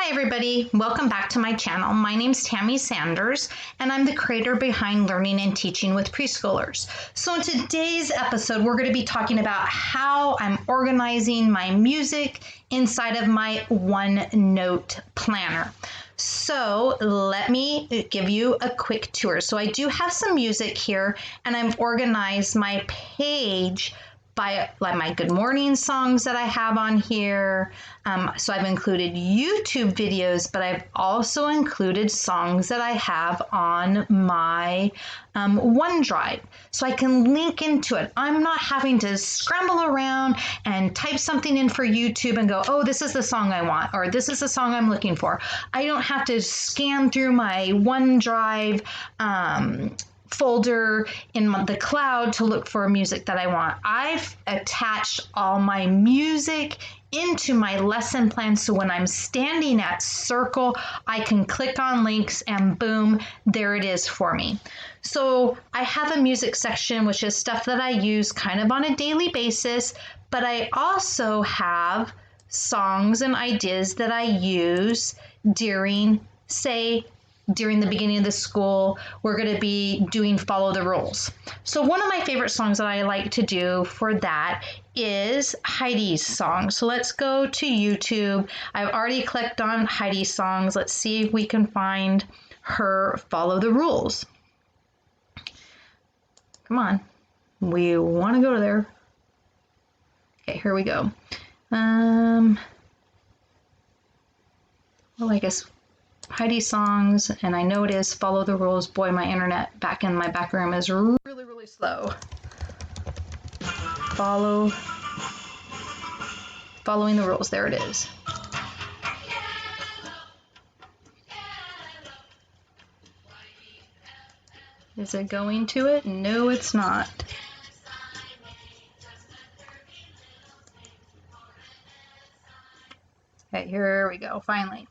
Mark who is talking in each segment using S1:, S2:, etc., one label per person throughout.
S1: Hi everybody, welcome back to my channel. My name's Tammy Sanders and I'm the creator behind Learning and Teaching with Preschoolers. So in today's episode, we're going to be talking about how I'm organizing my music inside of my OneNote Planner. So let me give you a quick tour. So I do have some music here and I've organized my page by like my good morning songs that I have on here. So I've included YouTube videos, but I've also included songs that I have on my OneDrive. So I can link into it. I'm not having to scramble around and type something in for YouTube and go, oh, this is the song I want, or this is the song I'm looking for. I don't have to scan through my OneDrive folder in the cloud to look for music that I want. I've attached all my music into my lesson plan, so when I'm standing at circle, I can click on links and boom, there it is for me. So I have a music section, which is stuff that I use kind of on a daily basis, but I also have songs and ideas that I use during the beginning of the school. We're going to be doing Follow the Rules. So one of my favorite songs that I like to do for that is Heidi's song. So let's go to YouTube. I've already clicked on Heidi's songs. Let's see if we can find her Follow the Rules. Come on. We want to go there. Okay, here we go. Well, I guess Heidi songs, and I know it is Follow the Rules. Boy, my internet back in my back room is really slow. Following the rules. There it is. Is it going to it? No, it's not. Okay, here we go, finally.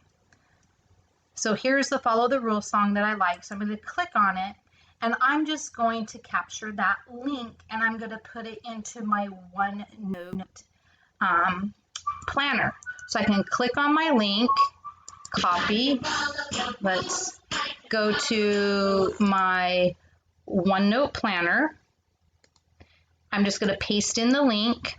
S1: So here's the Follow the Rules song that I like. So I'm going to click on it and I'm just going to capture that link and I'm going to put it into my OneNote planner. So I can click on my link, copy. Let's go to my OneNote planner. I'm just going to paste in the link,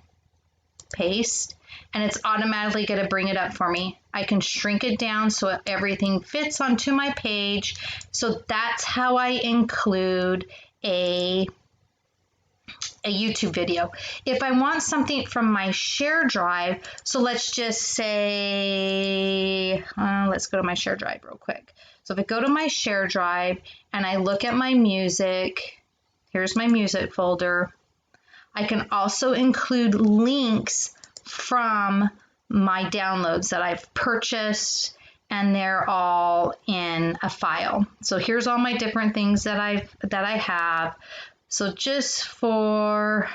S1: paste, and it's automatically going to bring it up for me. I can shrink it down so everything fits onto my page. So that's how I include a YouTube video. If I want something from my share drive, so let's just say, let's go to my share drive real quick. So if I go to my share drive and I look at my music, here's my music folder. I can also include links from my downloads that I've purchased, and they're all in a file. So here's all my different things that I have. So just for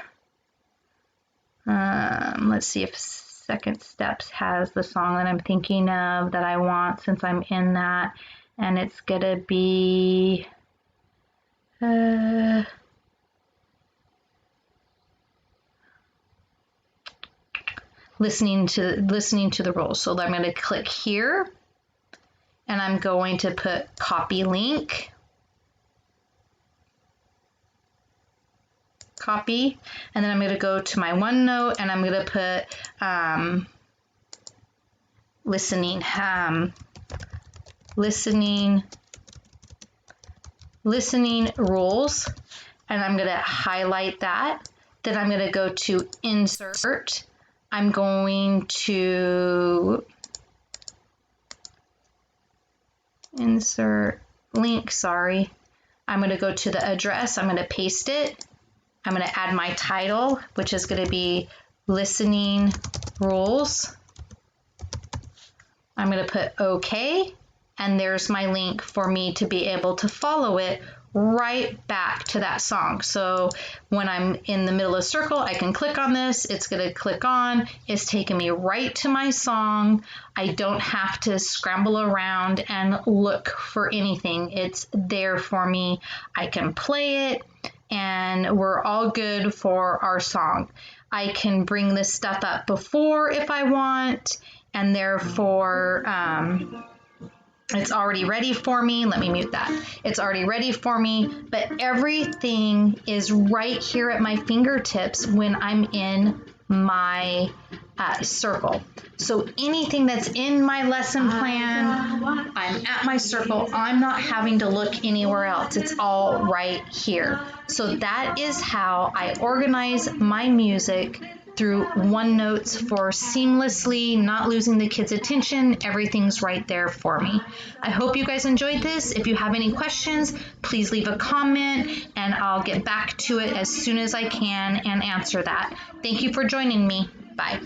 S1: let's see if Second Steps has the song that I'm thinking of that I want, since I'm in that, and it's gonna be listening to the rules. So I'm going to click here and I'm going to put copy link, copy, and then I'm going to go to my OneNote and I'm going to put listening rules, and I'm going to highlight that. Then I'm going to go to insert. I'm going to insert link, I'm going to go to the address, I'm going to paste it, I'm going to add my title, which is going to be Listening Rules. I'm going to put OK, and there's my link for me to be able to follow it right back to that song. So when I'm in the middle of the circle, I can click on this, it's going to click on, it's taking me right to my song. I don't have to scramble around and look for anything. It's there for me. I can play it and we're all good for our song. I can bring this stuff up before if I want, and therefore it's already ready for me. Let me mute that. It's already ready for me, but everything is right here at my fingertips when I'm in my circle. So anything that's in my lesson plan, I'm at my circle. I'm not having to look anywhere else. It's all right here. So that is how I organize my music through OneNotes for seamlessly not losing the kids' attention. Everything's right there for me. I hope you guys enjoyed this. If you have any questions, please leave a comment and I'll get back to it as soon as I can and answer that. Thank you for joining me. Bye.